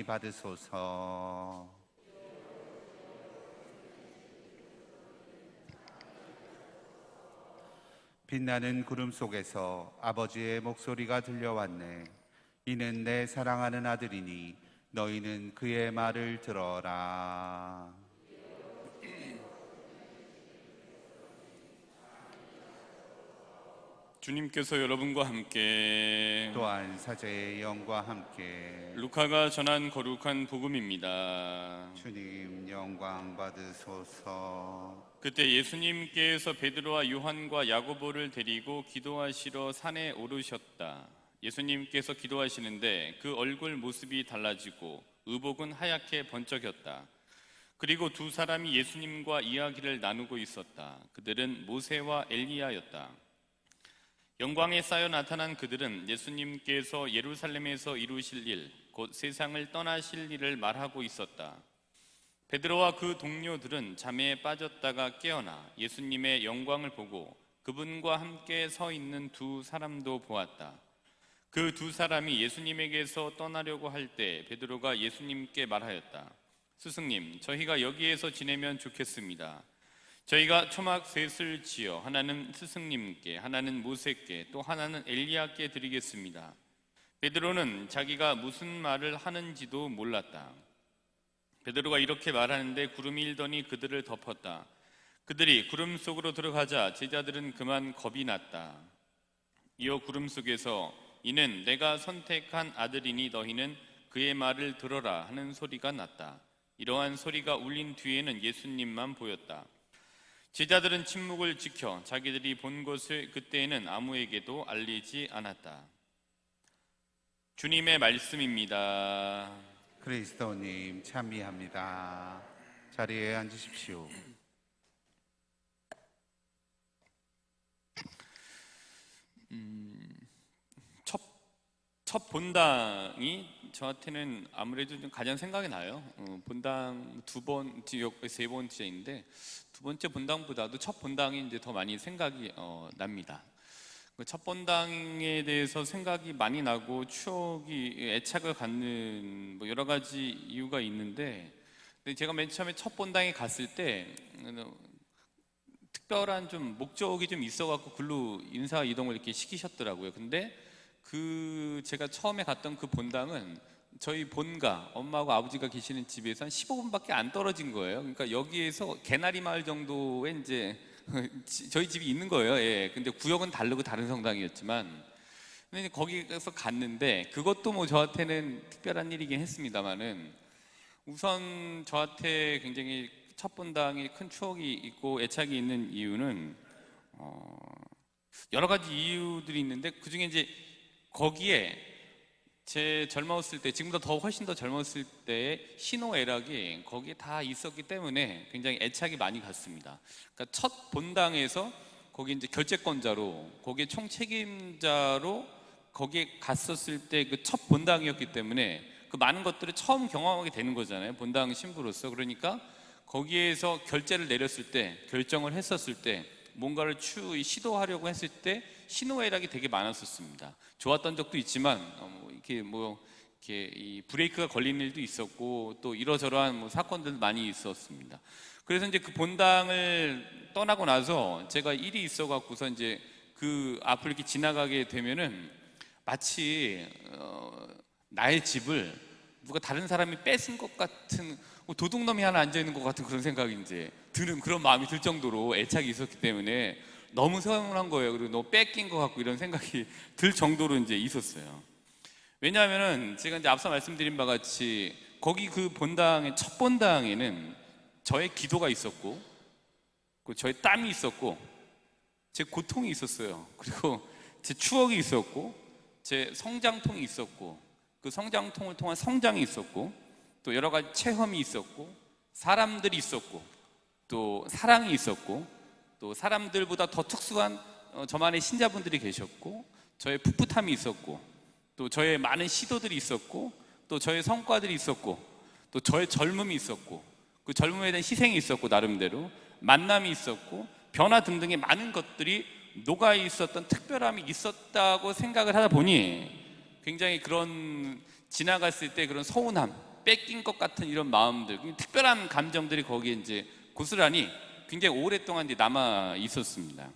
받으소서. 빛나는 구름 속에서 아버지의 목소리가 들려왔네. 이는 내 사랑하는 아들이니 너희는 그의 말을 들어라. 주님께서 여러분과 함께 또한 사제의 영과 함께 루카가 전한 거룩한 복음입니다. 주님 영광 받으소서. 그때 예수님께서 베드로와 요한과 야고보를 데리고 기도하시러 산에 오르셨다. 예수님께서 기도하시는데 그 얼굴 모습이 달라지고 의복은 하얗게 번쩍였다. 그리고 두 사람이 예수님과 이야기를 나누고 있었다. 그들은 모세와 엘리야였다. 영광에 쌓여 나타난 그들은 예수님께서 예루살렘에서 이루실 일, 곧 세상을 떠나실 일을 말하고 있었다. 베드로와 그 동료들은 잠에 빠졌다가 깨어나 예수님의 영광을 보고 그분과 함께 서 있는 두 사람도 보았다. 그 두 사람이 예수님에게서 떠나려고 할 때 베드로가 예수님께 말하였다. 스승님, 저희가 여기에서 지내면 좋겠습니다. 저희가 초막 셋을 지어 하나는 스승님께, 하나는 모세께, 또 하나는 엘리야께 드리겠습니다. 베드로는 자기가 무슨 말을 하는지도 몰랐다. 베드로가 이렇게 말하는데 구름이 일더니 그들을 덮었다. 그들이 구름 속으로 들어가자 제자들은 그만 겁이 났다. 이어 구름 속에서 이는 내가 선택한 아들이니 너희는 그의 말을 들어라 하는 소리가 났다. 이러한 소리가 울린 뒤에는 예수님만 보였다. 제자들은 침묵을 지켜 자기들이 본 것을 그때에는 아무에게도 알리지 않았다. 주님의 말씀입니다. 그리스도님 참미합니다. 자리에 앉으십시오. 첫 본당이 저한테는 아무래도 좀 가장 생각이 나요. 본당 세 번째인데 두 번째 본당보다도 첫 본당이 이제 더 많이 생각이 납니다. 첫 본당에 대해서 생각이 많이 나고 추억이 애착을 갖는 여러 가지 이유가 있는데, 근데 제가 맨 처음에 첫 본당에 갔을 때 특별한 좀 목적이 좀 있어갖고 글로 인사 이동을 이렇게 시키셨더라고요. 근데 제가 처음에 갔던 그 본당은 저희 본가, 엄마하고 아버지가 계시는 집에서 한 15분밖에 안 떨어진 거예요. 그러니까 여기에서 개나리 마을 정도에 이제 저희 집이 있는 거예요. 예. 근데 구역은 다르고 다른 성당이었지만, 근데 거기 가서 갔는데 그것도 뭐 저한테는 특별한 일이긴 했습니다만은, 우선 저한테 굉장히 첫 본당에 큰 추억이 있고 애착이 있는 이유는 여러 가지 이유들이 있는데, 그 중에 이제 거기에 제 젊었을 때, 지금보다 더 훨씬 더 젊었을 때의 희노애락이 거기에 다 있었기 때문에 굉장히 애착이 많이 갔습니다. 그러니까 첫 본당에서 거기 이제 결재권자로, 거기에 총책임자로 거기에 갔었을 때 그 첫 본당이었기 때문에 그 많은 것들을 처음 경험하게 되는 거잖아요. 본당 신부로서. 그러니까 거기에서 결재를 내렸을 때, 결정을 했었을 때, 뭔가를 시도하려고 했을 때 희노애락이 되게 많았었습니다. 좋았던 적도 있지만 이렇게 이 브레이크가 걸리는 일도 있었고, 또 이러저러한 사건들 많이 있었습니다. 그래서 이제 그 본당을 떠나고 나서 제가 일이 있어갖고서 이제 그 앞을 이렇게 지나가게 되면은 마치 나의 집을 누가 다른 사람이 뺏은 것 같은, 도둑놈이 하나 앉아 있는 것 같은 그런 생각이 이제 드는, 그런 마음이 들 정도로 애착이 있었기 때문에 너무 서운한 거예요. 그리고 너무 뺏긴 것 같고 이런 생각이 들 정도로 이제 있었어요. 왜냐하면은 제가 이제 앞서 말씀드린 바와 같이 거기 그 본당의 첫 본당에는 저의 기도가 있었고, 저의 땀이 있었고, 제 고통이 있었어요. 그리고 제 추억이 있었고, 제 성장통이 있었고, 그 성장통을 통한 성장이 있었고, 또 여러 가지 체험이 있었고, 사람들이 있었고, 또 사랑이 있었고, 또 사람들보다 더 특수한 저만의 신자분들이 계셨고, 저의 풋풋함이 있었고, 또 저의 많은 시도들이 있었고, 또 저의 성과들이 있었고, 또 저의 젊음이 있었고, 그 젊음에 대한 희생이 있었고, 나름대로 만남이 있었고, 변화 등등의 많은 것들이 녹아 있었던 특별함이 있었다고 생각을 하다 보니 굉장히 그런 지나갔을 때 그런 서운함, 뺏긴 것 같은 이런 마음들, 특별한 감정들이 거기에 이제 고스란히 굉장히 오랫동안 이제 남아 있었습니다.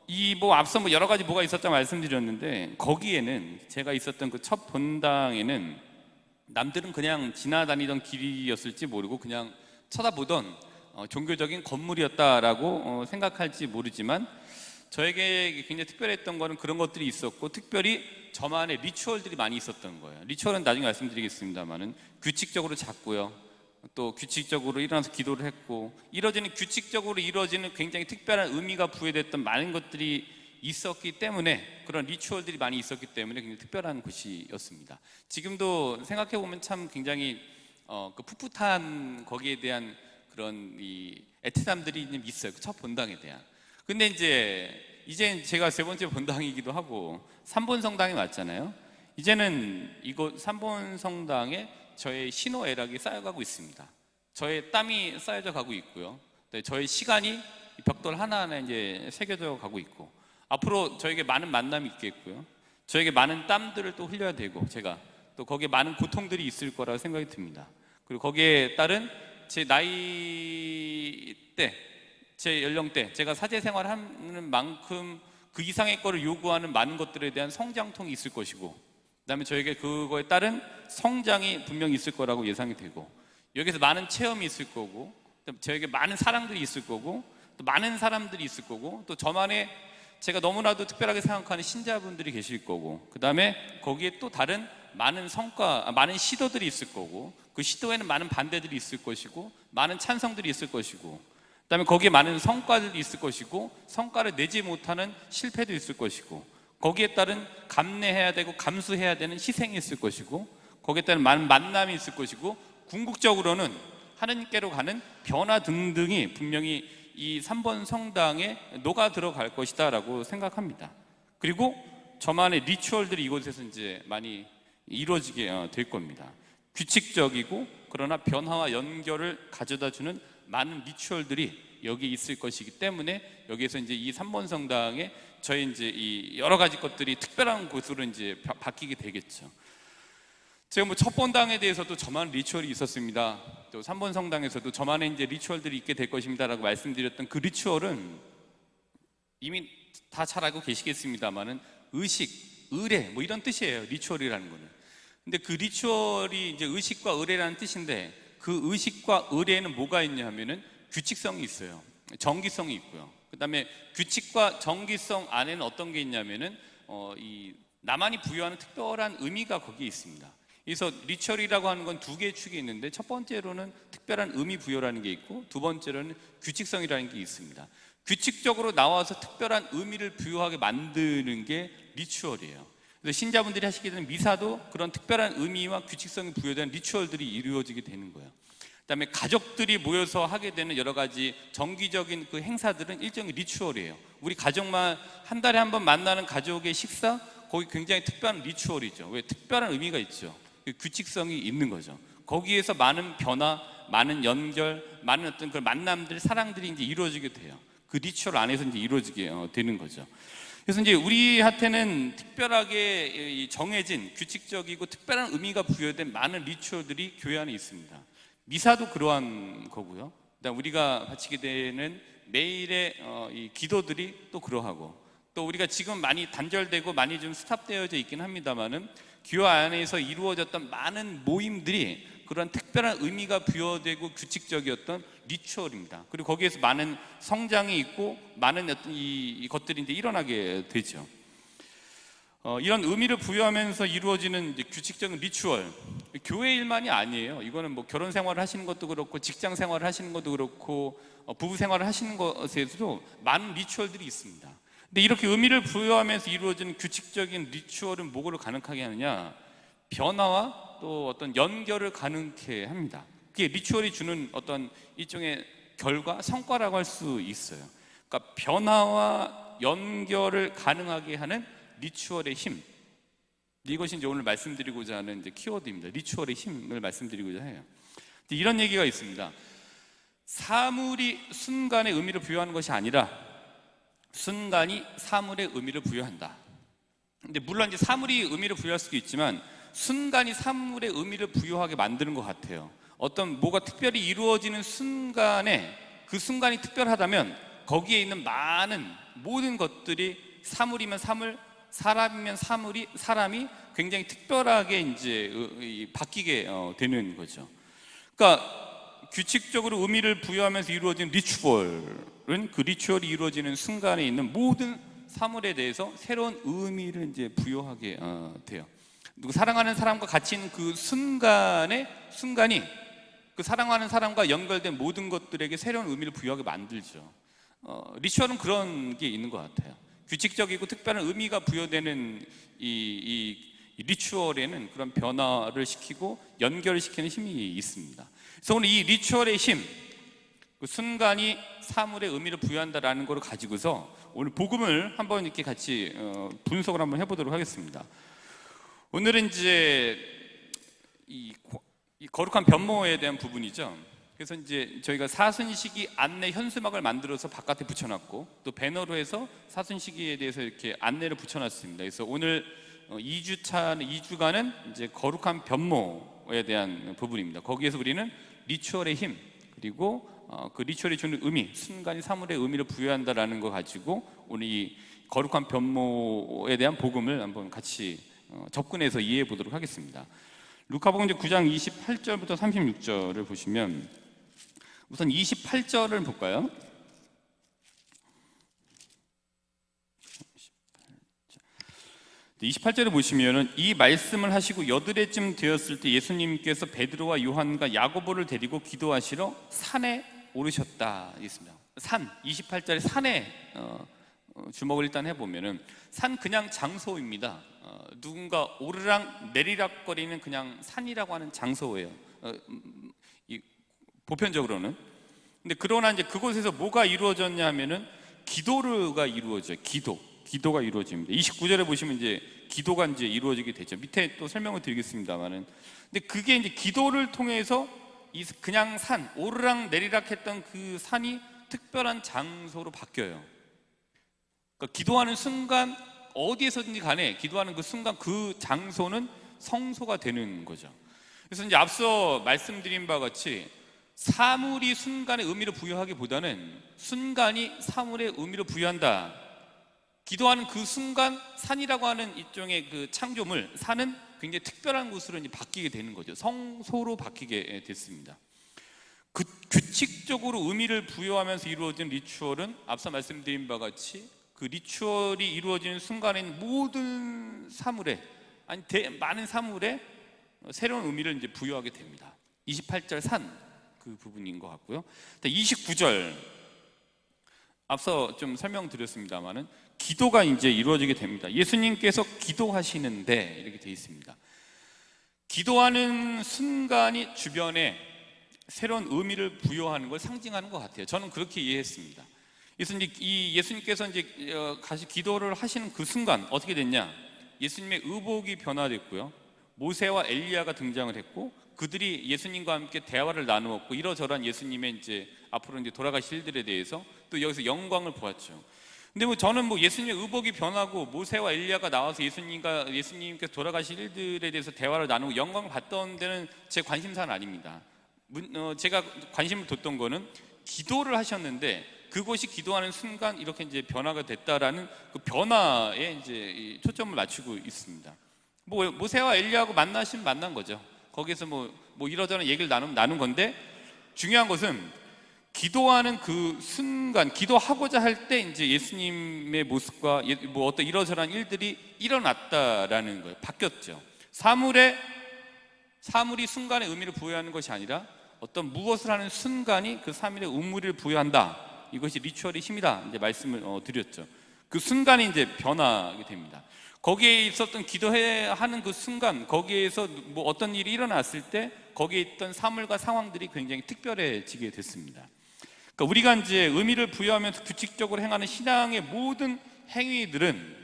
이 뭐 앞서 뭐 여러 가지 뭐가 있었다 말씀드렸는데, 거기에는 제가 있었던 그 첫 본당에는 남들은 그냥 지나다니던 길이었을지 모르고 그냥 쳐다보던 종교적인 건물이었다라고 생각할지 모르지만, 저에게 굉장히 특별했던 거는 그런 것들이 있었고, 특별히 저만의 리추얼들이 많이 있었던 거예요. 리추얼은 나중에 말씀드리겠습니다만은 규칙적으로 잤고요, 또 규칙적으로 일어나서 기도를 했고, 규칙적으로 이루어지는 굉장히 특별한 의미가 부여됐던 많은 것들이 있었기 때문에, 그런 리추얼들이 많이 있었기 때문에 굉장히 특별한 곳이었습니다. 지금도 생각해 보면 참 굉장히 그 풋풋한 거기에 대한 그런 이 애틋함들이 좀 있어요. 그 첫 본당에 대한. 근데 이제 제가 세 번째 본당이기도 하고 3본 성당에 왔잖아요. 이제는 이곳 3본 성당에 저의 신호애락이 쌓여가고 있습니다. 저의 땀이 쌓여져 가고 있고요. 저의 시간이 벽돌 하나하나 이제 새겨져 가고 있고, 앞으로 저에게 많은 만남이 있겠고요, 저에게 많은 땀들을 또 흘려야 되고, 제가 또 거기에 많은 고통들이 있을 거라고 생각이 듭니다. 그리고 거기에 따른 제 나이 때, 제 연령대, 제가 사제 생활하는 만큼 그 이상의 거를 요구하는 많은 것들에 대한 성장통이 있을 것이고, 그 다음에 저에게 그거에 따른 성장이 분명히 있을 거라고 예상이 되고, 여기서 많은 체험이 있을 거고, 저에게 많은 사랑들이 있을 거고, 또 많은 사람들이 있을 거고, 또 저만의 제가 너무나도 특별하게 생각하는 신자분들이 계실 거고, 그 다음에 거기에 또 다른 많은 많은 시도들이 있을 거고, 그 시도에는 많은 반대들이 있을 것이고, 많은 찬성들이 있을 것이고, 그 다음에 거기에 많은 성과들이 있을 것이고, 성과를 내지 못하는 실패도 있을 것이고, 거기에 따른 감내해야 되고 감수해야 되는 희생이 있을 것이고, 거기에 따른 많은 만남이 있을 것이고, 궁극적으로는 하나님께로 가는 변화 등등이 분명히 이 3번 성당에 녹아 들어갈 것이다 라고 생각합니다. 그리고 저만의 리추얼들이 이곳에서 이제 많이 이루어지게 될 겁니다. 규칙적이고 그러나 변화와 연결을 가져다 주는 많은 리추얼들이 여기 있을 것이기 때문에, 여기에서 이제 이 3번 성당에 저희 이제 이 여러 가지 것들이 특별한 곳으로 이제 바뀌게 되겠죠. 제가 뭐 첫 본당에 대해서도 저만 리추얼이 있었습니다. 또 3번 성당에서도 저만의 이제 리추얼들이 있게 될 것입니다라고 말씀드렸던 그 리추얼은 이미 다 잘 알고 계시겠습니다만은 의식, 의례 뭐 이런 뜻이에요. 리추얼이라는 거는. 근데 그 리추얼이 이제 의식과 의례라는 뜻인데, 그 의식과 의례에는 뭐가 있냐 하면은 규칙성이 있어요. 정기성이 있고요. 그 다음에 규칙과 정기성 안에는 어떤 게 있냐면은 이 나만이 부여하는 특별한 의미가 거기에 있습니다. 그래서 리추얼이라고 하는 건 두 개의 축이 있는데, 첫 번째로는 특별한 의미 부여라는 게 있고, 두 번째로는 규칙성이라는 게 있습니다. 규칙적으로 나와서 특별한 의미를 부여하게 만드는 게 리추얼이에요. 그래서 신자분들이 하시게 되는 미사도 그런 특별한 의미와 규칙성이 부여된 리추얼들이 이루어지게 되는 거예요. 그다음에 가족들이 모여서 하게 되는 여러 가지 정기적인 그 행사들은 일종의 리추얼이에요. 우리 가족만 한 달에 한 번 만나는 가족의 식사, 거기 굉장히 특별한 리추얼이죠. 왜? 특별한 의미가 있죠. 규칙성이 있는 거죠. 거기에서 많은 변화, 많은 연결, 많은 어떤 그 만남들, 사랑들이 이제 이루어지게 돼요. 그 리추얼 안에서 이제 이루어지게 되는 거죠. 그래서 이제 우리한테는 특별하게 정해진 규칙적이고 특별한 의미가 부여된 많은 리추얼들이 교회 안에 있습니다. 미사도 그러한 거고요. 그다음 우리가 바치게 되는 매일의 이 기도들이 또 그러하고, 또 우리가 지금 많이 단절되고 많이 좀 스탑되어져 있긴 합니다만은 교회 안에서 이루어졌던 많은 모임들이 그런 특별한 의미가 부여되고 규칙적이었던 리추얼입니다. 그리고 거기에서 많은 성장이 있고 많은 어떤 이 것들이 이제 일어나게 되죠. 이런 의미를 부여하면서 이루어지는 이제 규칙적인 리추얼, 교회 일만이 아니에요. 이거는 뭐 결혼 생활을 하시는 것도 그렇고, 직장 생활을 하시는 것도 그렇고, 부부 생활을 하시는 것에서도 많은 리추얼들이 있습니다. 근데 이렇게 의미를 부여하면서 이루어지는 규칙적인 리추얼은 뭐를 가능하게 하느냐? 변화와 또 어떤 연결을 가능케 합니다. 그게 리추얼이 주는 어떤 일종의 결과, 성과라고 할 수 있어요. 그러니까 변화와 연결을 가능하게 하는 리추얼의 힘, 이것이 이제 오늘 말씀드리고자 하는 이제 키워드입니다. 리추얼의 힘을 말씀드리고자 해요. 이런 얘기가 있습니다. 사물이 순간의 의미를 부여하는 것이 아니라 순간이 사물의 의미를 부여한다. 근데 물론 이제 사물이 의미를 부여할 수도 있지만, 순간이 사물의 의미를 부여하게 만드는 것 같아요. 어떤 뭐가 특별히 이루어지는 순간에 그 순간이 특별하다면 거기에 있는 많은 모든 것들이 사물이면 사물, 사람이면 사람이 굉장히 특별하게 이제 바뀌게 되는 거죠. 그러니까 규칙적으로 의미를 부여하면서 이루어진 리추얼은 그 리추얼이 이루어지는 순간에 있는 모든 사물에 대해서 새로운 의미를 이제 부여하게 돼요. 누구 사랑하는 사람과 같이 있는 그 순간이 그 사랑하는 사람과 연결된 모든 것들에게 새로운 의미를 부여하게 만들죠. 리추얼은 그런 게 있는 것 같아요. 규칙적이고 특별한 의미가 부여되는 이 리추얼에는 그런 변화를 시키고 연결을 시키는 힘이 있습니다. 그래서 오늘 이 리추얼의 힘, 그 순간이 사물의 의미를 부여한다라는 걸 가지고서 오늘 복음을 한번 이렇게 같이 분석을 한번 해보도록 하겠습니다. 오늘은 이제 이 거룩한 변모에 대한 부분이죠. 그래서 이제 저희가 사순시기 안내 현수막을 만들어서 바깥에 붙여놨고 또 배너로 해서 사순시기에 대해서 이렇게 안내를 붙여놨습니다. 그래서 오늘 2주간은 이제 거룩한 변모에 대한 부분입니다. 거기에서 우리는 리추얼의 힘 그리고 그 리추얼이 주는 의미, 순간이 사물의 의미를 부여한다라는 거 가지고 오늘 이 거룩한 변모에 대한 복음을 한번 같이 접근해서 이해해 보도록 하겠습니다. 루카복음 9장 28절부터 36절을 보시면 우선 28절을 볼까요? 28절을 보시면은 이 말씀을 하시고 여드레쯤 되었을 때 예수님께서 베드로와 요한과 야고보를 데리고 기도하시러 산에 오르셨다 있습니다. 산 28절에 산에 주목을 일단 해보면은 산 그냥 장소입니다. 누군가 오르락 내리락거리는 그냥 산이라고 하는 장소예요. 보편적으로는. 근데 그러나 이제 그곳에서 뭐가 이루어졌냐 하면은 기도가 이루어져요. 기도가 이루어집니다. 29절에 보시면 이제 기도가 이제 이루어지게 되죠. 밑에 또 설명을 드리겠습니다만은. 근데 그게 이제 기도를 통해서 이 그냥 산, 오르락 내리락 했던 그 산이 특별한 장소로 바뀌어요. 그러니까 기도하는 순간 어디에서든지 간에 기도하는 그 순간 그 장소는 성소가 되는 거죠. 그래서 이제 앞서 말씀드린 바와 같이 사물이 순간의 의미를 부여하기보다는 순간이 사물의 의미를 부여한다. 기도하는 그 순간 산이라고 하는 일종의 그 창조물, 산은 굉장히 특별한 곳으로 이제 바뀌게 되는 거죠. 성소로 바뀌게 됐습니다. 규칙적으로 의미를 부여하면서 이루어진 리추얼은 앞서 말씀드린 바와 같이 그 리추얼이 이루어지는 순간에는 모든 사물에 많은 사물에 새로운 의미를 이제 부여하게 됩니다. 28절 산 그 부분인 것 같고요. 29절 앞서 좀 설명드렸습니다만은 기도가 이제 이루어지게 됩니다. 예수님께서 기도하시는데 이렇게 되어 있습니다. 기도하는 순간이 주변에 새로운 의미를 부여하는 걸 상징하는 것 같아요. 저는 그렇게 이해했습니다. 그래서 이제 예수님께서 이제 다시 기도를 하시는 그 순간 어떻게 됐냐? 예수님의 의복이 변화됐고요. 모세와 엘리야가 등장을 했고 그들이 예수님과 함께 대화를 나누었고 이러저러한 예수님의 이제 앞으로 이제 돌아가실 일들에 대해서 또 여기서 영광을 보았죠. 근데 뭐 저는 뭐 예수님의 의복이 변하고 모세와 엘리야가 나와서 예수님께서 돌아가실 일들에 대해서 대화를 나누고 영광을 받던 데는 제 관심사는 아닙니다. 제가 관심을 뒀던 거는 기도를 하셨는데 그곳이 기도하는 순간 이렇게 이제 변화가 됐다라는 그 변화에 이제 초점을 맞추고 있습니다. 뭐 모세와 엘리야하고 만난 거죠. 거기서 뭐 이러저런 얘기를 나눈 건데 중요한 것은 기도하는 그 순간, 기도하고자 할 때 이제 예수님의 모습과 뭐 어떤 이러저러한 일들이 일어났다라는 거예요. 바뀌었죠. 사물이 순간의 의미를 부여하는 것이 아니라 어떤 무엇을 하는 순간이 그 사물의 의미를 부여한다. 이것이 리추얼의 힘이다. 이제 말씀을 드렸죠. 그 순간이 이제 변하게 됩니다. 거기에 있었던 기도하는 그 순간, 거기에서 뭐 어떤 일이 일어났을 때 거기에 있던 사물과 상황들이 굉장히 특별해지게 됐습니다. 그러니까 우리가 이제 의미를 부여하면서 규칙적으로 행하는 신앙의 모든 행위들은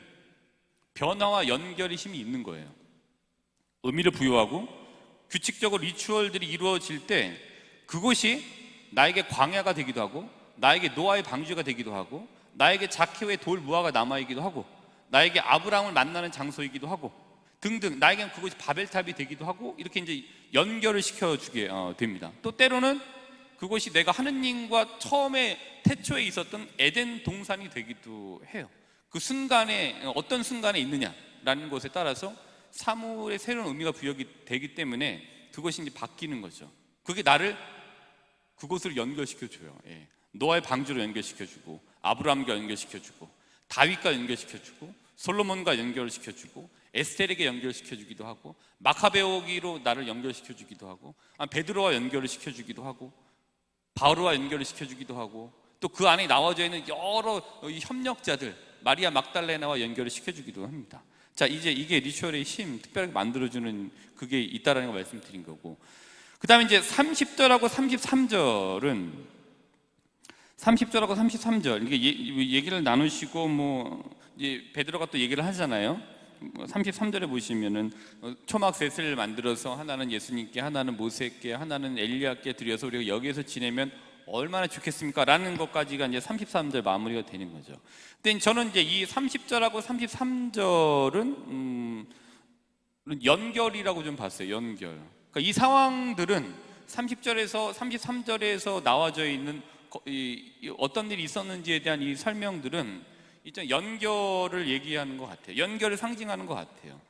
변화와 연결의 힘이 있는 거예요. 의미를 부여하고 규칙적으로 리추얼들이 이루어질 때 그것이 나에게 광야가 되기도 하고 나에게 노아의 방주가 되기도 하고 나에게 자케오의 돌 무화가 남아있기도 하고 나에게 아브라함을 만나는 장소이기도 하고 등등 나에게는 그것이 바벨탑이 되기도 하고 이렇게 이제 연결을 시켜주게 됩니다. 또 때로는 그것이 내가 하느님과 처음에 태초에 있었던 에덴 동산이 되기도 해요. 그 순간에 어떤 순간에 있느냐라는 것에 따라서 사물의 새로운 의미가 부여가 되기 때문에 그것이 이제 바뀌는 거죠. 그게 나를 그곳으로 연결시켜줘요. 예. 노아의 방주로 연결시켜주고 아브라함과 연결시켜주고 다윗과 연결시켜주고 솔로몬과 연결시켜주고 에스텔에게 연결시켜주기도 하고 마카베오기로 나를 연결시켜주기도 하고 베드로와 연결을 시켜주기도 하고 바울과 연결을 시켜주기도 하고 또 그 안에 나와져 있는 여러 협력자들 마리아 막달레나와 연결을 시켜주기도 합니다. 자, 이제 이게 리추얼의 힘, 특별하게 만들어주는 그게 있다라는 걸 말씀드린 거고, 그 다음에 이제 30절하고 33절 이게 얘기를 나누시고 이제 베드로가 또 얘기를 하잖아요. 33절에 보시면은 초막셋을 만들어서 하나는 예수님께, 하나는 모세께, 하나는 엘리야께 드려서 우리가 여기에서 지내면 얼마나 좋겠습니까? 라는 것까지가 이제 33절 마무리가 되는 거죠. 근데 저는 이제 이 30절하고 33절은 연결이라고 좀 봤어요. 연결. 그러니까 이 상황들은 30절에서 33절에서 나와져 있는 어떤 일이 있었는지에 대한 이 설명들은 일단 연결을 얘기하는 것 같아요. 연결을 상징하는 것 같아요.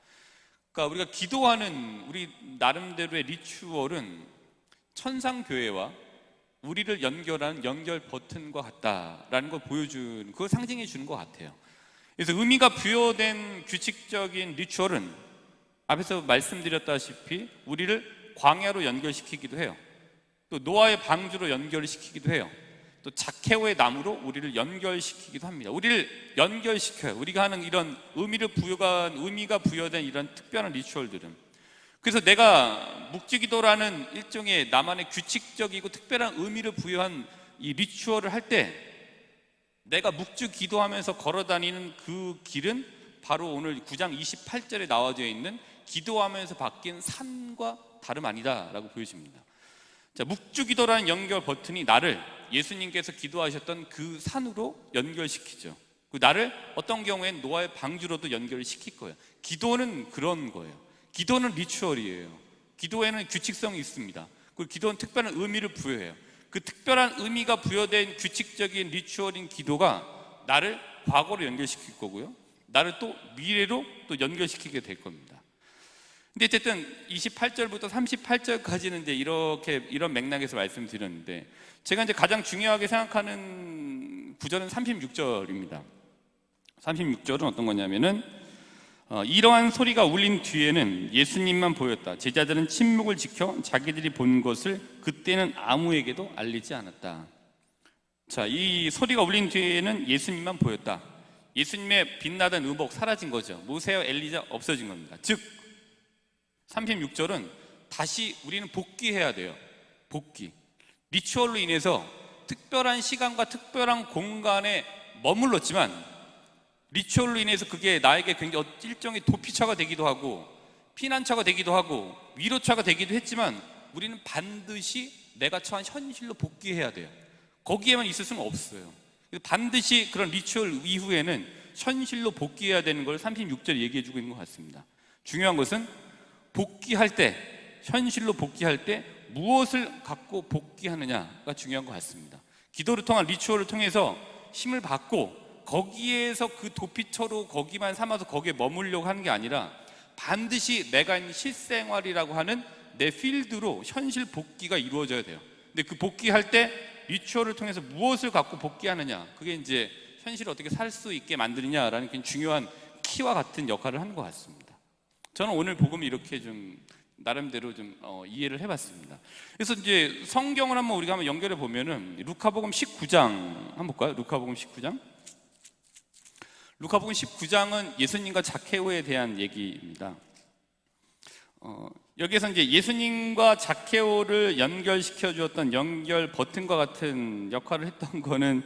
그러니까 우리가 기도하는 우리 나름대로의 리추얼은 천상교회와 우리를 연결하는 연결 버튼과 같다라는 걸 보여주는, 그걸 상징해 주는 것 같아요. 그래서 의미가 부여된 규칙적인 리추얼은 앞에서 말씀드렸다시피 우리를 광야로 연결시키기도 해요. 또 노아의 방주로 연결시키기도 해요. 또 자케오의 나무로 우리를 연결시키기도 합니다. 우리를 연결시켜요. 우리가 하는 이런 의미가 부여된 이런 특별한 리추얼들은. 그래서 내가 묵주기도라는 일종의 나만의 규칙적이고 특별한 의미를 부여한 이 리추얼을 할 때 내가 묵주기도하면서 걸어다니는 그 길은 바로 오늘 9장 28절에 나와져 있는 기도하면서 바뀐 산과 다름 아니다라고 보여집니다. 자, 묵주기도라는 연결 버튼이 나를 예수님께서 기도하셨던 그 산으로 연결시키죠. 나를 어떤 경우엔 노아의 방주로도 연결을 시킬 거예요. 기도는 그런 거예요. 기도는 리추얼이에요. 기도에는 규칙성이 있습니다. 그리고 기도는 특별한 의미를 부여해요. 그 특별한 의미가 부여된 규칙적인 리추얼인 기도가 나를 과거로 연결시킬 거고요, 나를 또 미래로 또 연결시키게 될 겁니다. 근데 어쨌든 28절부터 38절까지는 이제 이런 맥락에서 말씀드렸는데, 제가 이제 가장 중요하게 생각하는 구절은 36절입니다. 36절은 어떤 거냐면은 이러한 소리가 울린 뒤에는 예수님만 보였다. 제자들은 침묵을 지켜 자기들이 본 것을 그때는 아무에게도 알리지 않았다. 자, 이 소리가 울린 뒤에는 예수님만 보였다. 예수님의 빛나던 의복 사라진 거죠. 모세와 엘리야 없어진 겁니다. 즉 36절은 다시 우리는 복귀해야 돼요. 복귀. 리추얼로 인해서 특별한 시간과 특별한 공간에 머물렀지만 리추얼로 인해서 그게 나에게 굉장히 일종의 도피처가 되기도 하고 피난처가 되기도 하고 위로처가 되기도 했지만 우리는 반드시 내가 처한 현실로 복귀해야 돼요. 거기에만 있을 수는 없어요. 반드시 그런 리추얼 이후에는 현실로 복귀해야 되는 걸 36절에 얘기해 주고 있는 것 같습니다. 중요한 것은 복귀할 때, 현실로 복귀할 때 무엇을 갖고 복귀하느냐가 중요한 것 같습니다. 기도를 통한 리추얼을 통해서 힘을 받고 거기에서 그 도피처로 거기만 삼아서 거기에 머물려고 하는 게 아니라 반드시 내가 있는 실생활이라고 하는 내 필드로 현실 복귀가 이루어져야 돼요. 근데 그 복귀할 때 리추얼을 통해서 무엇을 갖고 복귀하느냐, 그게 이제 현실을 어떻게 살 수 있게 만드느냐라는 굉장히 중요한 키와 같은 역할을 하는 것 같습니다. 저는 오늘 복음을 이렇게 좀 나름대로 좀 이해를 해봤습니다. 그래서 이제 성경을 우리가 한번 연결해 보면은 루카복음 19장 한번 볼까요? 루카복음 19장. 루카복음 19장은 예수님과 자케오에 대한 얘기입니다. 여기에서 이제 예수님과 자케오를 연결시켜 주었던 연결 버튼과 같은 역할을 했던 거는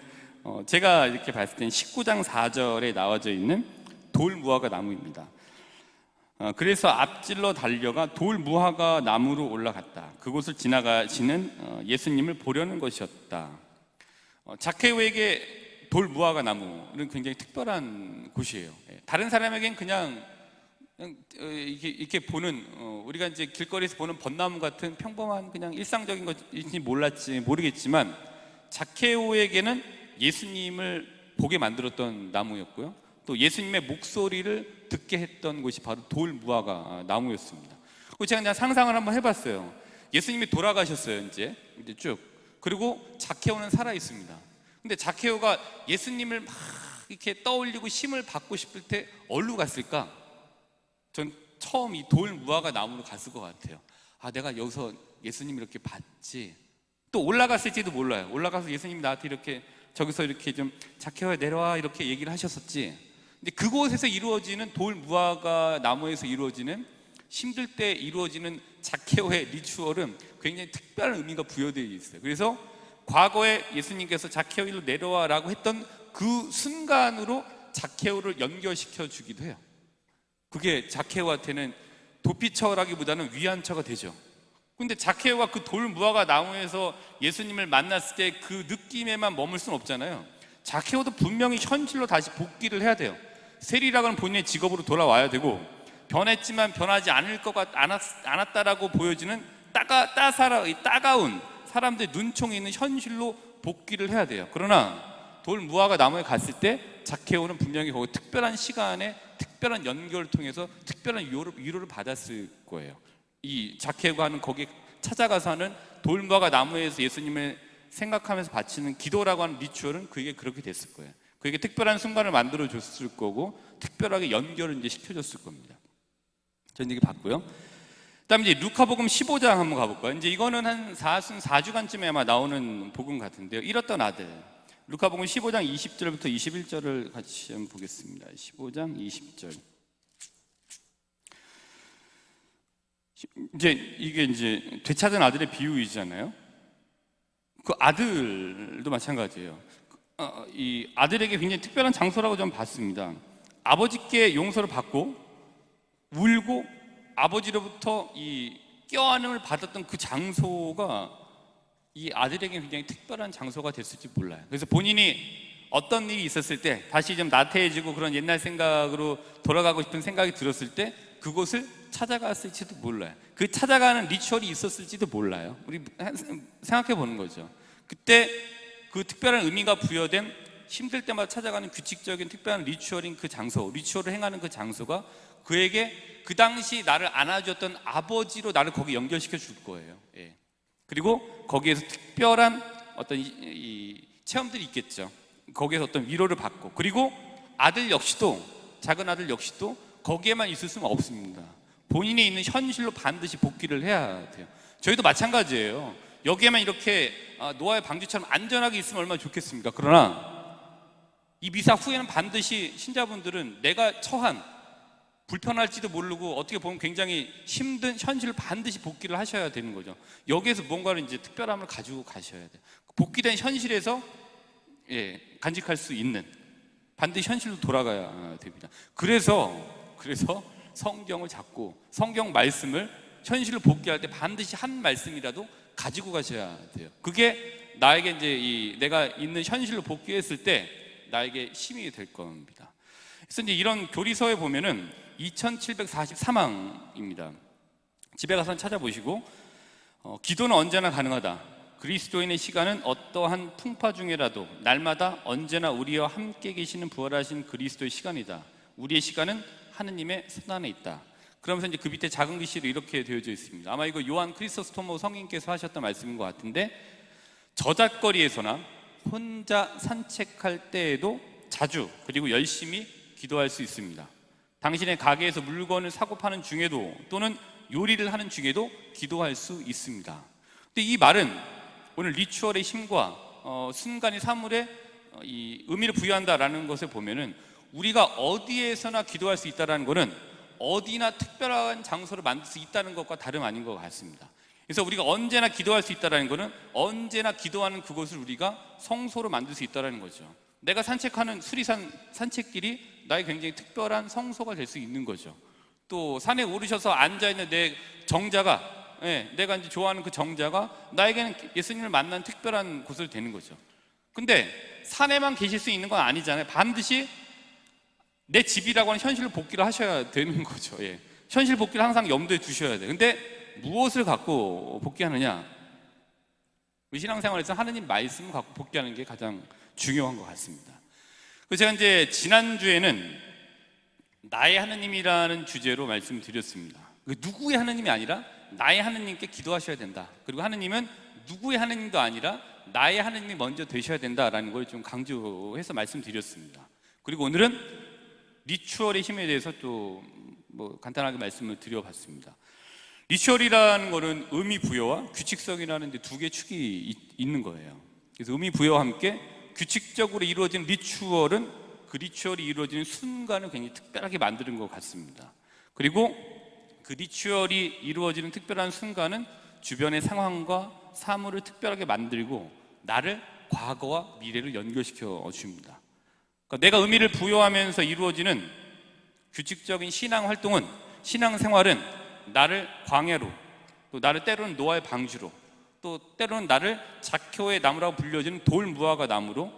제가 이렇게 봤을 땐 19장 4절에 나와져 있는 돌 무화과 나무입니다. 그래서 앞질러 달려가 돌 무화과 나무로 올라갔다. 그곳을 지나가시는 예수님을 보려는 것이었다. 자케오에게 돌 무화과 나무는 굉장히 특별한 곳이에요. 다른 사람에겐 그냥 그냥 이렇게 보는 우리가 이제 길거리에서 보는 벚나무 같은 평범한 그냥 일상적인 것인지 모르겠지만 자케오에게는 예수님을 보게 만들었던 나무였고요. 또 예수님의 목소리를 듣게 했던 곳이 바로 돌 무화과 나무였습니다. 그리고 제가 그냥 상상을 한번 해봤어요. 예수님이 돌아가셨어요, 이제 쭉. 그리고 자케오는 살아 있습니다. 근데 자케오가 예수님을 막 이렇게 떠올리고 힘을 받고 싶을 때 어디로 갔을까? 전 처음 이 돌 무화과 나무로 갔을 것 같아요. 아, 내가 여기서 예수님 이렇게 봤지. 또 올라갔을지도 몰라요. 올라가서 예수님이 나한테 이렇게 저기서 이렇게 좀 자케오야 내려와 이렇게 얘기를 하셨었지. 근데 그곳에서 이루어지는 돌 무화과 나무에서 이루어지는 힘들 때 이루어지는 자케오의 리추얼은 굉장히 특별한 의미가 부여되어 있어요. 그래서 과거에 예수님께서 자케오 일로 내려와라고 했던 그 순간으로 자케오를 연결시켜 주기도 해요. 그게 자케오한테는 도피처라기보다는 위안처가 되죠. 근데 자케오가 그 돌 무화과 나무에서 예수님을 만났을 때 그 느낌에만 머물 수는 없잖아요. 자케오도 분명히 현실로 다시 복귀를 해야 돼요. 세리라고는 본인의 직업으로 돌아와야 되고, 변했지만 변하지 않았다라고 보여지는 따가운 사람들의 눈총이 있는 현실로 복귀를 해야 돼요. 그러나 돌 무화과 나무에 갔을 때 자케오는 분명히 거기 특별한 시간에 특별한 연결을 통해서 특별한 위로를 받았을 거예요. 이 자케오가 하는 거기에 찾아가서 하는 돌 무화과 나무에서 예수님을 생각하면서 바치는 기도라고 하는 리추얼은 그에게 그렇게 됐을 거예요. 그에게 특별한 순간을 만들어 줬을 거고 특별하게 연결을 이제 시켜줬을 겁니다. 저는 이게 봤고요. 그다음에 이제 루카복음 15장 한번 가볼까요? 이제 이거는 한 4주간쯤에 아마 나오는 복음 같은데요. 잃었던 아들. 루카복음 15장 20절부터 21절을 같이 한번 보겠습니다. 15장 20절. 이게 이제 되찾은 아들의 비유이잖아요. 그 아들도 마찬가지예요. 이 아들에게 굉장히 특별한 장소라고 좀 봤습니다. 아버지께 용서를 받고 울고 아버지로부터 이 껴안음을 받았던 그 장소가 이 아들에게 굉장히 특별한 장소가 됐을지 몰라요. 그래서 본인이 어떤 일이 있었을 때 다시 좀 나태해지고 그런 옛날 생각으로 돌아가고 싶은 생각이 들었을 때 그곳을 찾아갔을지도 몰라요. 그 찾아가는 리추얼이 있었을지도 몰라요. 우리 생각해 보는 거죠. 그때 그 특별한 의미가 부여된 힘들 때마다 찾아가는 규칙적인 특별한 리추얼인 그 장소, 리추얼을 행하는 그 장소가 그에게 그 당시 나를 안아줬던 아버지로 나를 거기 연결시켜 줄 거예요. 예. 그리고 거기에서 특별한 어떤 이 체험들이 있겠죠. 거기에서 어떤 위로를 받고, 그리고 아들 역시도, 작은 아들 역시도 거기에만 있을 수는 없습니다. 본인이 있는 현실로 반드시 복귀를 해야 돼요. 저희도 마찬가지예요. 여기에만 이렇게 노아의 방주처럼 안전하게 있으면 얼마나 좋겠습니까? 그러나 이 미사 후에는 반드시 신자분들은 내가 처한 불편할지도 모르고 어떻게 보면 굉장히 힘든 현실을 반드시 복귀를 하셔야 되는 거죠. 여기에서 뭔가를 이제 특별함을 가지고 가셔야 돼요. 복귀된 현실에서 간직할 수 있는, 반드시 현실로 돌아가야 됩니다. 그래서 성경을 잡고 성경 말씀을 현실로 복귀할 때 반드시 한 말씀이라도 가지고 가셔야 돼요. 그게 나에게 이제 내가 있는 현실로 복귀했을 때 나에게 힘이 될 겁니다. 그래서 이제 이런 교리서에 보면은 2743항입니다. 집에 가서 찾아보시고 기도는 언제나 가능하다. 그리스도인의 시간은 어떠한 풍파 중에라도 날마다 언제나 우리와 함께 계시는 부활하신 그리스도의 시간이다. 우리의 시간은 하느님의 손 안에 있다. 그러면서 이제 그 밑에 작은 글씨로 이렇게 되어져 있습니다. 아마 이거 요한 크리소스토모 성인께서 하셨던 말씀인 것 같은데, 저잣거리에서나 혼자 산책할 때에도 자주 그리고 열심히 기도할 수 있습니다. 당신의 가게에서 물건을 사고 파는 중에도 또는 요리를 하는 중에도 기도할 수 있습니다. 근데 이 말은 오늘 리추얼의 힘과 순간의 사물에 이 의미를 부여한다라는 것을 보면은 우리가 어디에서나 기도할 수 있다는 것은 어디나 특별한 장소를 만들 수 있다는 것과 다름 아닌 것 같습니다. 그래서 우리가 언제나 기도할 수 있다는 것은 언제나 기도하는 그곳을 우리가 성소로 만들 수 있다는 거죠. 내가 산책하는 수리산 산책길이 나의 굉장히 특별한 성소가 될 수 있는 거죠. 또 산에 오르셔서 앉아있는 내 정자가, 내가 이제 좋아하는 그 정자가 나에게는 예수님을 만난 특별한 곳을 되는 거죠. 근데 산에만 계실 수 있는 건 아니잖아요. 반드시 내 집이라고 하는 현실로 복귀를 하셔야 되는 거죠. 예. 현실 복귀를 항상 염두에 두셔야 돼. 근데 무엇을 갖고 복귀하느냐? 우리 신앙생활에서 하느님 말씀을 갖고 복귀하는 게 가장 중요한 것 같습니다. 그래서 제가 이제 지난주에는 나의 하느님이라는 주제로 말씀드렸습니다. 누구의 하느님이 아니라 나의 하느님께 기도하셔야 된다. 그리고 하느님은 누구의 하느님도 아니라 나의 하느님이 먼저 되셔야 된다라는 걸 좀 강조해서 말씀드렸습니다. 그리고 오늘은 리추얼의 힘에 대해서 또 뭐 간단하게 말씀을 드려봤습니다. 리추얼이라는 거는 의미 부여와 규칙성이라는 두 개의 축이 있는 거예요. 그래서 의미 부여와 함께 규칙적으로 이루어진 리추얼은 그 리추얼이 이루어지는 순간을 굉장히 특별하게 만드는 것 같습니다. 그리고 그 리추얼이 이루어지는 특별한 순간은 주변의 상황과 사물을 특별하게 만들고 나를 과거와 미래를 연결시켜 줍니다. 그러니까 내가 의미를 부여하면서 이루어지는 규칙적인 신앙 활동은, 신앙 생활은 나를 광야로, 또 나를 때로는 노아의 방주로, 또 때로는 나를 작효의 나무라고 불려지는 돌무화과 나무로,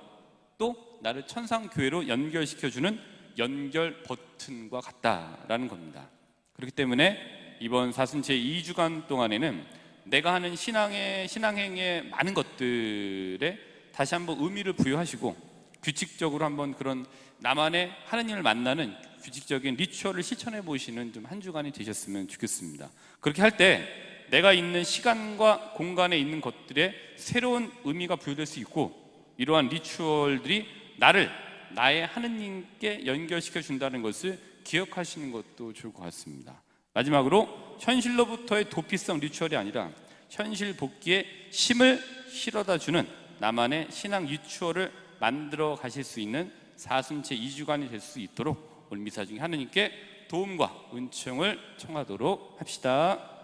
또 나를 천상교회로 연결시켜주는 연결 버튼과 같다라는 겁니다. 그렇기 때문에 이번 사순제 2주간 동안에는 내가 하는 신앙행의 많은 것들에 다시 한번 의미를 부여하시고 규칙적으로 한번 그런 나만의 하느님을 만나는 규칙적인 리추얼을 실천해 보시는 좀 한 주간이 되셨으면 좋겠습니다. 그렇게 할 때 내가 있는 시간과 공간에 있는 것들에 새로운 의미가 부여될 수 있고, 이러한 리추얼들이 나를 나의 하느님께 연결시켜 준다는 것을 기억하시는 것도 좋을 것 같습니다. 마지막으로 현실로부터의 도피성 리추얼이 아니라 현실 복귀에 힘을 실어다 주는 나만의 신앙 리추얼을 만들어 가실 수 있는 사순제 2주간이 될 수 있도록 오늘 미사 중에 하느님께 도움과 은총을 청하도록 합시다.